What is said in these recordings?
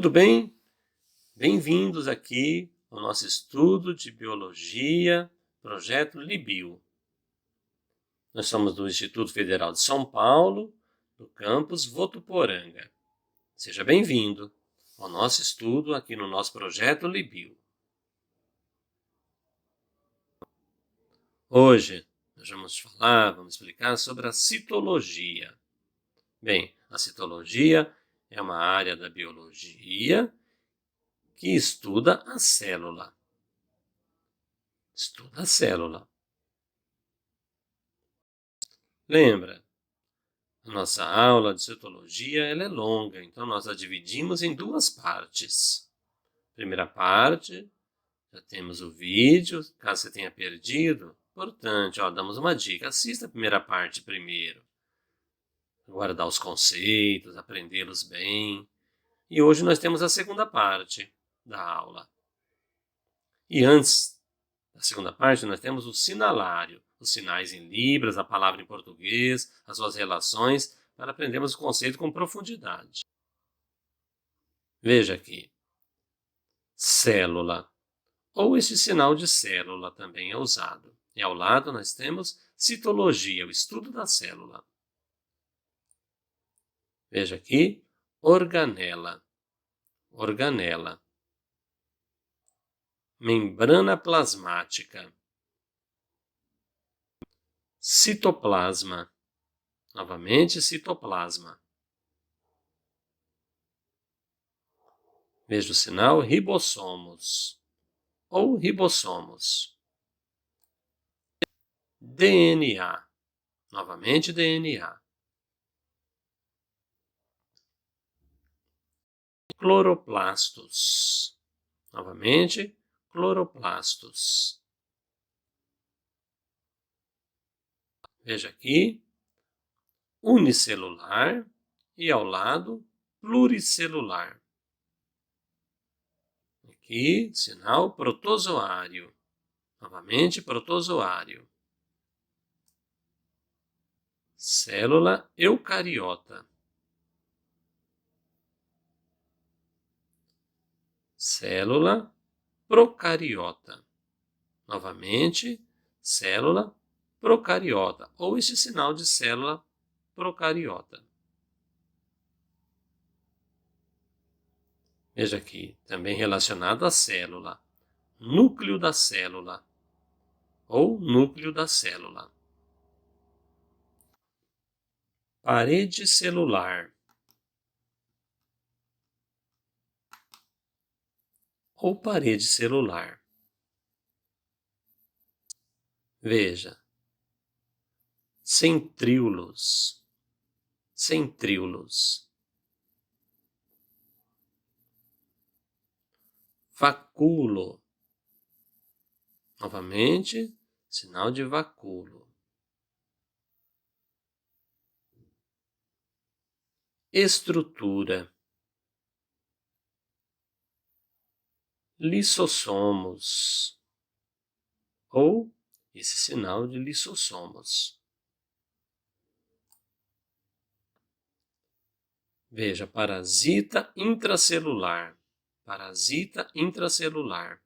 Tudo bem? Bem-vindos aqui ao nosso estudo de Biologia, Projeto Libio. Nós somos do Instituto Federal de São Paulo, do campus Votuporanga. Seja bem-vindo ao nosso estudo aqui no nosso Projeto Libio. Hoje nós vamos explicar sobre a citologia. Bem, a citologia é uma área da biologia que estuda a célula. Estuda a célula. Lembra, a nossa aula de citologia ela é longa, então nós a dividimos em duas partes. Primeira parte, já temos o vídeo, caso você tenha perdido. Importante, damos uma dica, assista a primeira parte primeiro. Guardar os conceitos, aprendê-los bem. E hoje nós temos a segunda parte da aula. E antes da segunda parte, nós temos o sinalário, os sinais em libras, a palavra em português, as suas relações, para aprendermos o conceito com profundidade. Veja aqui, célula, ou este sinal de célula também é usado. E ao lado nós temos citologia, o estudo da célula. Veja aqui, organela, organela. Membrana plasmática. Citoplasma. Novamente, citoplasma. Veja o sinal ribossomos ou ribossomos. DNA. Novamente, DNA. Cloroplastos. Novamente, cloroplastos. Veja aqui, unicelular e ao lado, pluricelular. Aqui, sinal protozoário. Novamente, protozoário. Célula eucariota. Célula procariota. Novamente, célula procariota, ou este sinal de célula procariota. Veja aqui, também relacionado à célula, núcleo da célula, ou núcleo da célula. Parede celular, ou parede celular. Veja, centríolos, centríolos. Vacúolo. Novamente, sinal de vacúolo. Estrutura. Lissossomos. Ou esse sinal de lissossomos. Veja, parasita intracelular. Parasita intracelular.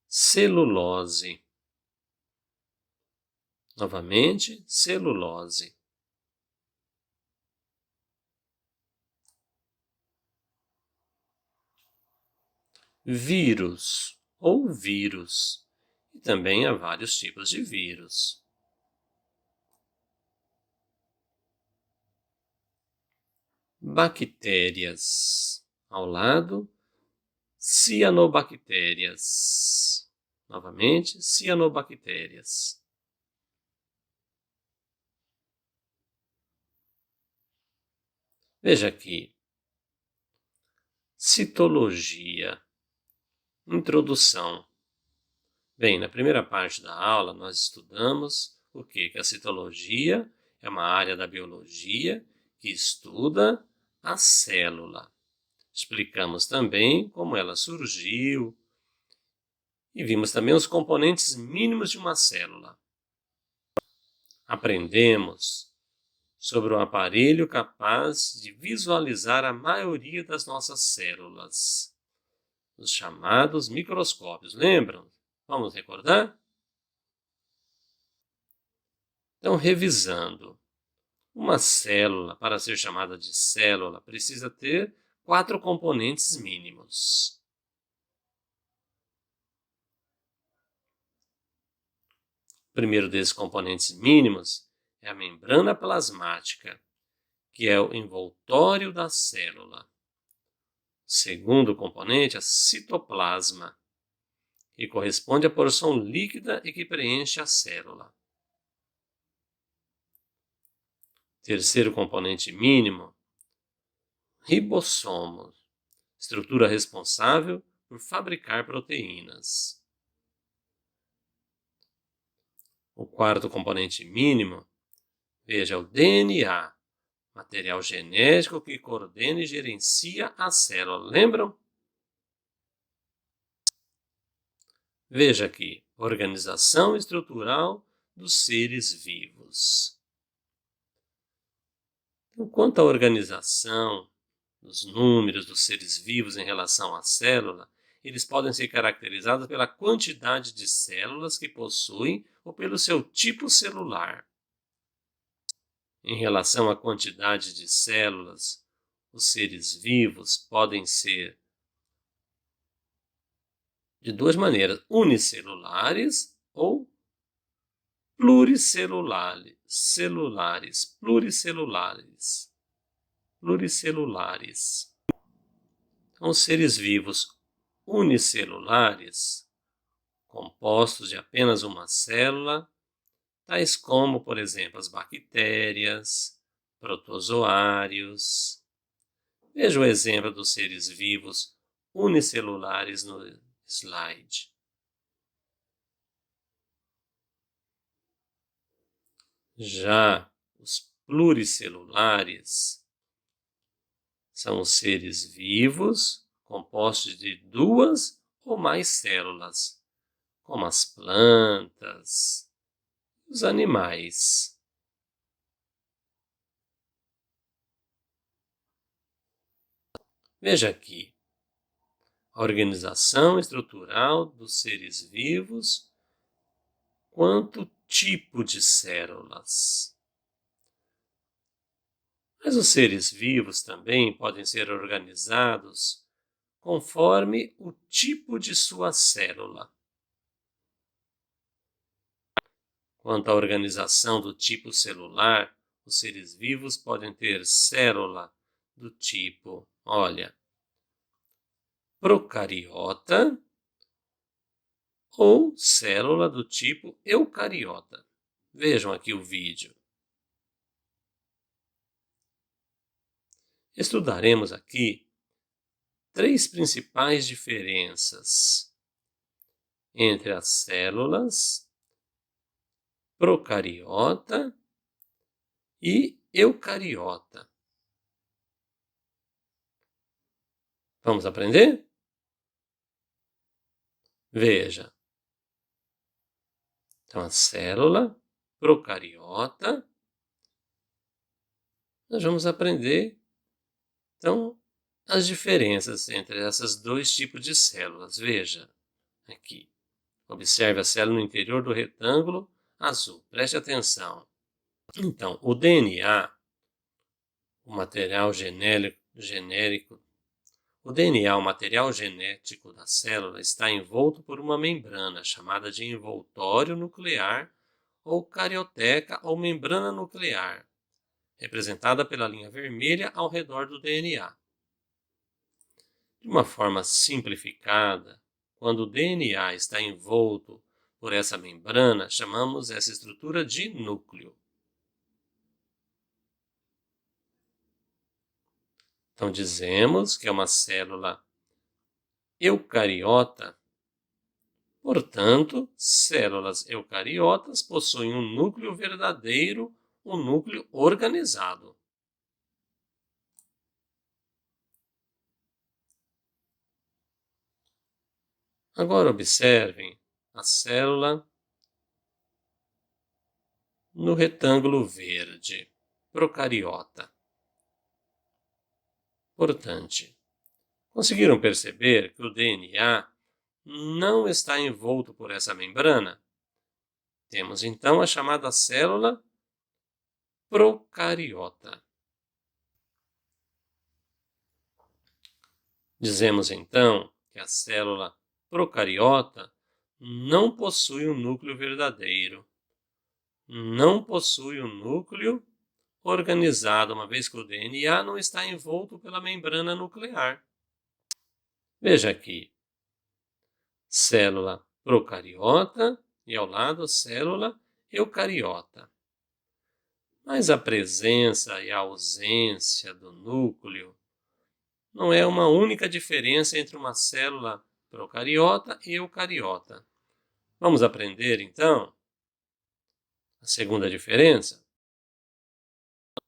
Celulose. Novamente, celulose. Vírus ou vírus. E também há vários tipos de vírus. Bactérias. Ao lado, cianobactérias. Novamente, cianobactérias. Veja aqui. Citologia. Introdução. Bem, na primeira parte da aula nós estudamos o quê? Que a citologia é uma área da biologia que estuda a célula. Explicamos também como ela surgiu e vimos também os componentes mínimos de uma célula. Aprendemos sobre um aparelho capaz de visualizar a maioria das nossas células, os chamados microscópios. Lembram? Vamos recordar? Então, revisando. Uma célula, para ser chamada de célula, precisa ter 4 componentes mínimos. O primeiro desses componentes mínimos é a membrana plasmática, que é o envoltório da célula. O segundo componente é citoplasma, que corresponde à porção líquida e que preenche a célula. Terceiro componente mínimo, ribossomo, estrutura responsável por fabricar proteínas. O quarto componente mínimo, veja, o DNA, material genético que coordena e gerencia a célula. Lembram? Veja aqui, organização estrutural dos seres vivos. Então, quanto à organização dos números dos seres vivos em relação à célula, eles podem ser caracterizados pela quantidade de células que possuem ou pelo seu tipo celular. Em relação à quantidade de células, os seres vivos podem ser de duas maneiras, unicelulares ou pluricelulares. Então, os seres vivos unicelulares, compostos de apenas uma célula, tais como, por exemplo, as bactérias, protozoários. Veja o exemplo dos seres vivos unicelulares no slide. Já os pluricelulares são os seres vivos compostos de 2 ou mais células, como as plantas e os animais. Veja aqui a organização estrutural dos seres vivos quanto tipo de células. Mas os seres vivos também podem ser organizados conforme o tipo de sua célula. Quanto à organização do tipo celular, os seres vivos podem ter célula do tipo, olha, procariota ou célula do tipo eucariota. Vejam aqui o vídeo. Estudaremos aqui 3 principais diferenças entre as células procariota e eucariota. Vamos aprender? Veja. Então, a célula procariota, nós vamos aprender, então, as diferenças entre esses 2 tipos de células. Veja aqui. Observe a célula no interior do retângulo azul. Preste atenção. Então, o DNA, o material genérico, o DNA, o material genético da célula, está envolto por uma membrana chamada de envoltório nuclear ou carioteca ou membrana nuclear, representada pela linha vermelha ao redor do DNA. De uma forma simplificada, quando o DNA está envolto por essa membrana, chamamos essa estrutura de núcleo. Então, dizemos que é uma célula eucariota. Portanto, células eucariotas possuem um núcleo verdadeiro, um núcleo organizado. Agora observem a célula no retângulo verde. procariota. Portanto, conseguiram perceber que o DNA não está envolto por essa membrana? Temos então a chamada célula procariota. Dizemos então que a célula procariota não possui um núcleo verdadeiro, não possui um núcleo organizado, uma vez que o DNA não está envolto pela membrana nuclear. Veja aqui, célula procariota e ao lado célula eucariota. Mas a presença e a ausência do núcleo não é uma única diferença entre uma célula procariota e eucariota. Vamos aprender, então, a segunda diferença?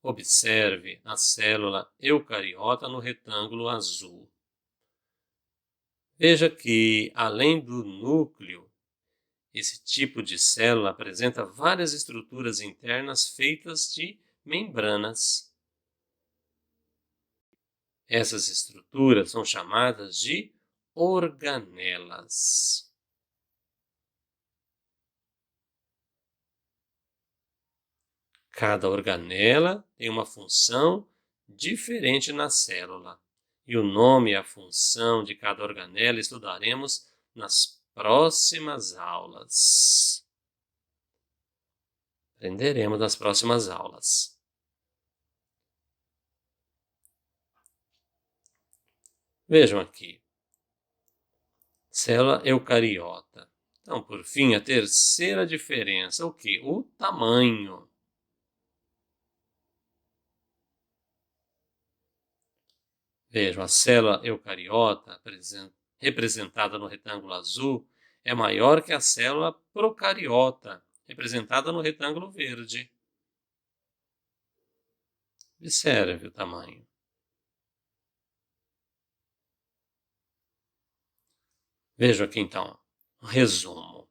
Observe a célula eucariota no retângulo azul. Veja que, além do núcleo, esse tipo de célula apresenta várias estruturas internas feitas de membranas. Essas estruturas são chamadas de organelas. Cada organela tem uma função diferente na célula. E o nome e a função de cada organela estudaremos nas próximas aulas. Aprenderemos nas próximas aulas. Vejam aqui. Célula eucariota. Então, por fim, a terceira diferença, o quê? O tamanho. Vejam, a célula eucariota, representada no retângulo azul, é maior que a célula procariota, representada no retângulo verde. Observe o tamanho. Veja aqui, então, um resumo.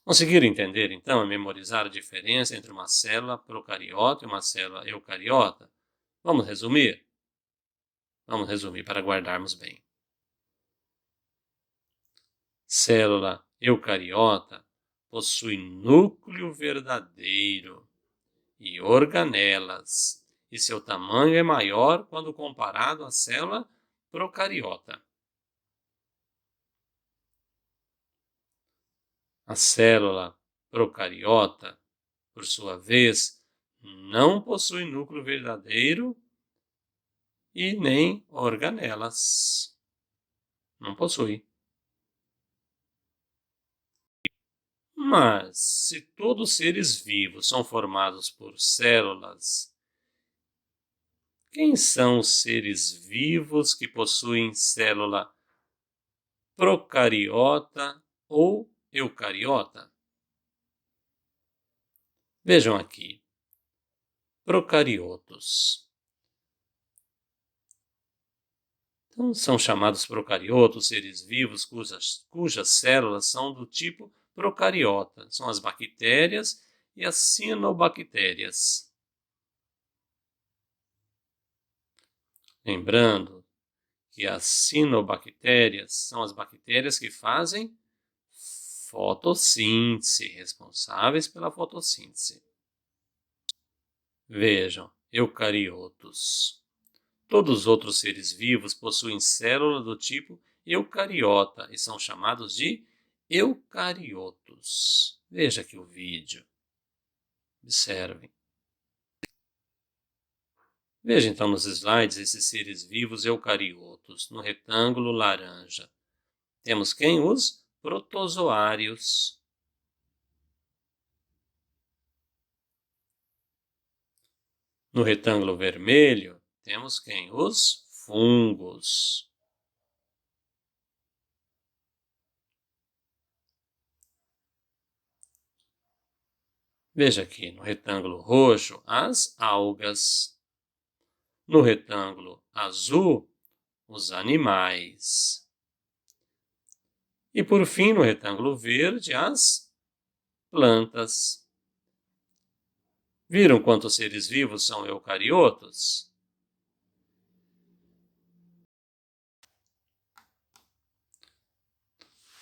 Conseguiram entender, então, e memorizar a diferença entre uma célula procariota e uma célula eucariota? Vamos resumir? Vamos resumir para guardarmos bem. Célula eucariota possui núcleo verdadeiro e organelas, e seu tamanho é maior quando comparado à célula procariota. A célula procariota, por sua vez, não possui núcleo verdadeiro e nem organelas. Não possui. Mas, se todos os seres vivos são formados por células, quem são os seres vivos que possuem célula procariota ou eucariota? Vejam aqui. Procariotos. Então, são chamados procariotos seres vivos cujas células são do tipo procariota. São as bactérias e as cianobactérias. Lembrando que as cianobactérias são as bactérias que fazem fotossíntese, responsáveis pela fotossíntese. Vejam, eucariotos. Todos os outros seres vivos possuem célula do tipo eucariota e são chamados de eucariotos. Veja aqui o vídeo. Observem. Veja então nos slides esses seres vivos eucariotos, no retângulo laranja. Temos quem? Os protozoários. No retângulo vermelho, temos quem? Os fungos. Veja aqui, no retângulo roxo, as algas. No retângulo azul, os animais. E por fim, no retângulo verde, as plantas. Viram quantos seres vivos são eucariotos?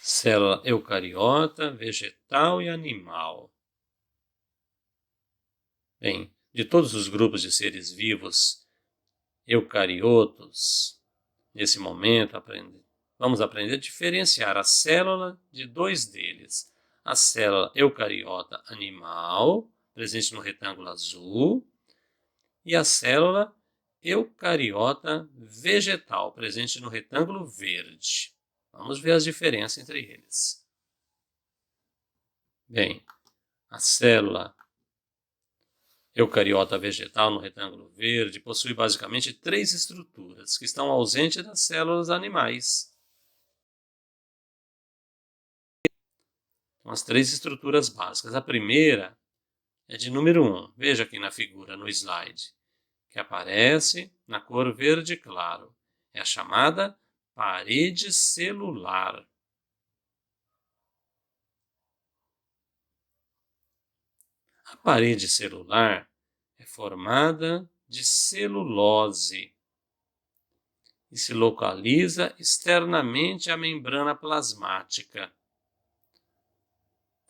Célula eucariota, vegetal e animal. Bem, de todos os grupos de seres vivos eucariotos, nesse momento vamos aprender a diferenciar a célula de dois deles. A célula eucariota animal, presente no retângulo azul, e a célula eucariota vegetal, presente no retângulo verde. Vamos ver as diferenças entre eles. Bem, a célula eucariota vegetal no retângulo verde possui basicamente três estruturas que estão ausentes das células animais. Então, as três estruturas básicas. A primeira é de número 1. Veja aqui na figura, no slide, que aparece na cor verde claro. É a chamada parede celular. A parede celular é formada de celulose e se localiza externamente à membrana plasmática,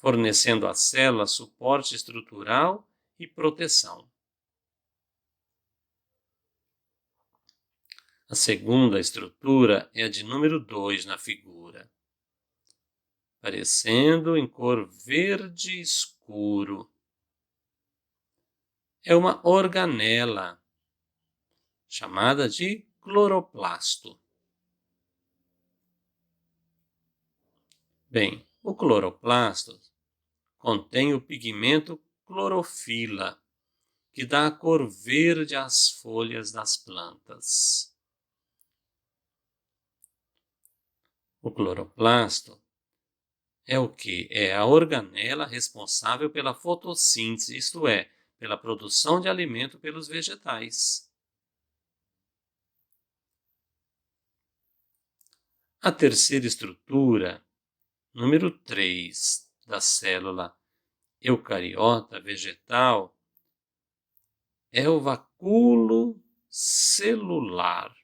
fornecendo à célula suporte estrutural e proteção. A segunda estrutura é a de número 2 na figura, aparecendo em cor verde escuro. É uma organela, chamada de cloroplasto. Bem, o cloroplasto contém o pigmento clorofila, que dá a cor verde às folhas das plantas. O cloroplasto é o que? É a organela responsável pela fotossíntese, isto é, pela produção de alimento pelos vegetais. A terceira estrutura, número 3, da célula eucariota vegetal, é o vacúolo celular.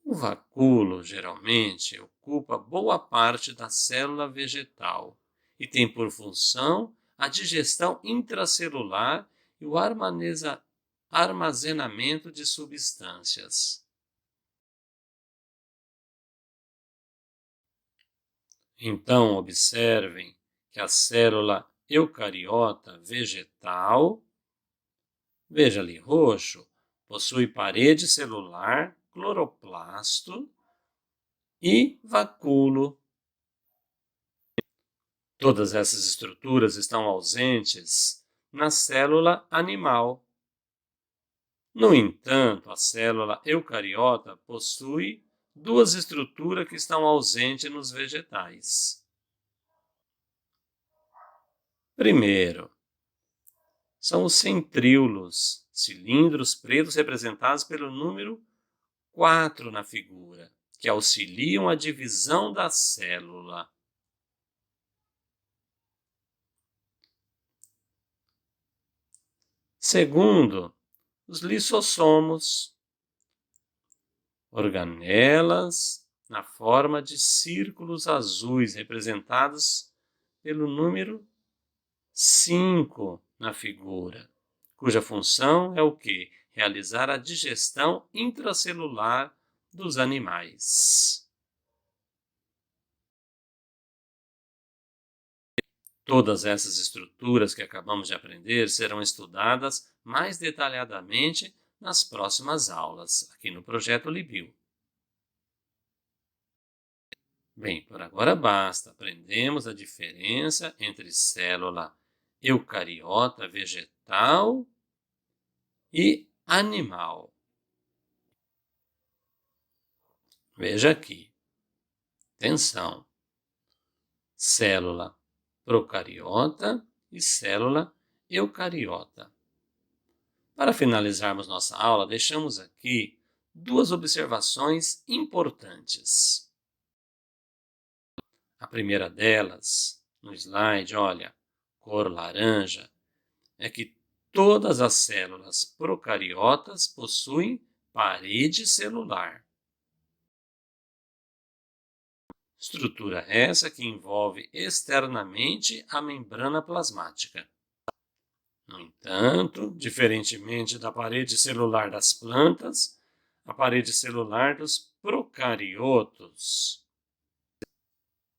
O vacúolo, geralmente, ocupa boa parte da célula vegetal e tem por função a digestão intracelular e o armazenamento de substâncias. Então, observem que a célula eucariota vegetal, veja ali roxo, possui parede celular, cloroplasto e vacúolo. Todas essas estruturas estão ausentes na célula animal. No entanto, a célula eucariota possui duas estruturas que estão ausentes nos vegetais. Primeiro, são os centríolos, cilindros pretos representados pelo número 4 na figura, que auxiliam a divisão da célula. Segundo, os lissossomos, organelas na forma de círculos azuis representados pelo número 5 na figura, cuja função é o quê? Realizar a digestão intracelular dos animais. Todas essas estruturas que acabamos de aprender serão estudadas mais detalhadamente nas próximas aulas, aqui no Projeto Libiu. Bem, por agora basta. Aprendemos a diferença entre célula eucariota vegetal e animal. Veja aqui. Atenção. Célula procariota e célula eucariota. Para finalizarmos nossa aula, deixamos aqui duas observações importantes. A primeira delas, no slide, olha, cor laranja, é que todas as células procariotas possuem parede celular. Estrutura essa que envolve externamente a membrana plasmática. No entanto, diferentemente da parede celular das plantas, a parede celular dos procariotos,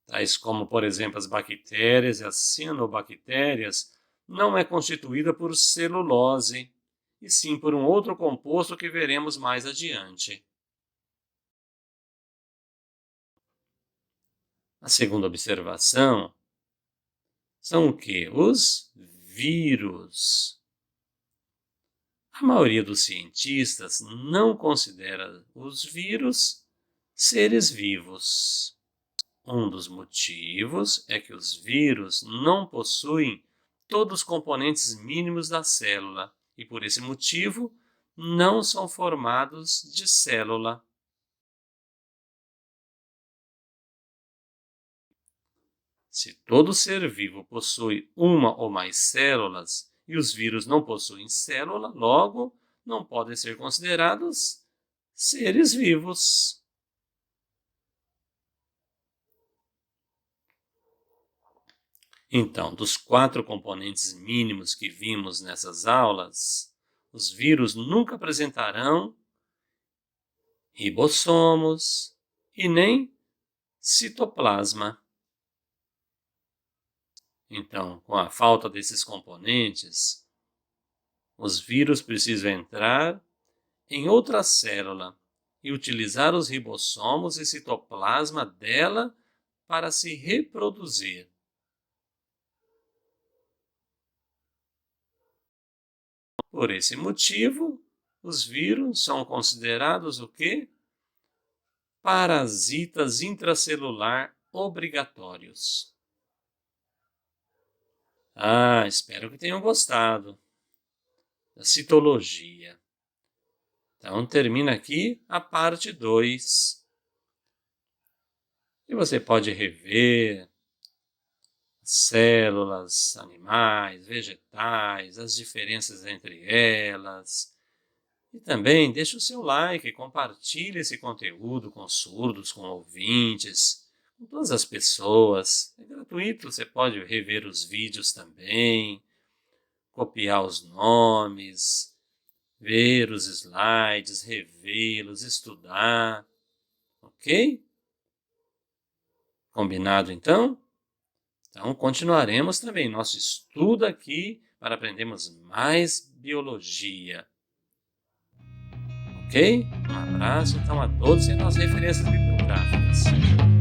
tais como, por exemplo, as bactérias e as cianobactérias, não é constituída por celulose, e sim por um outro composto que veremos mais adiante. A segunda observação são o quê? Os vírus. A maioria dos cientistas não considera os vírus seres vivos. Um dos motivos é que os vírus não possuem todos os componentes mínimos da célula e, por esse motivo, não são formados de célula. Se todo ser vivo possui uma ou mais células e os vírus não possuem célula, logo não podem ser considerados seres vivos. Então, dos 4 componentes mínimos que vimos nessas aulas, os vírus nunca apresentarão ribossomos e nem citoplasma. Então, com a falta desses componentes, os vírus precisam entrar em outra célula e utilizar os ribossomos e citoplasma dela para se reproduzir. Por esse motivo, os vírus são considerados o quê? Parasitas intracelular obrigatórios. Espero que tenham gostado da citologia. Então, termina aqui a parte 2. E você pode rever células, animais, vegetais, as diferenças entre elas. E também deixe o seu like, compartilhe esse conteúdo com surdos, com ouvintes, com todas as pessoas. É gratuito, você pode rever os vídeos também, copiar os nomes, ver os slides, revê-los, estudar. Ok? Combinado então? Então, continuaremos também nosso estudo aqui para aprendermos mais biologia. Ok? Um abraço então a todos e nossas referências bibliográficas.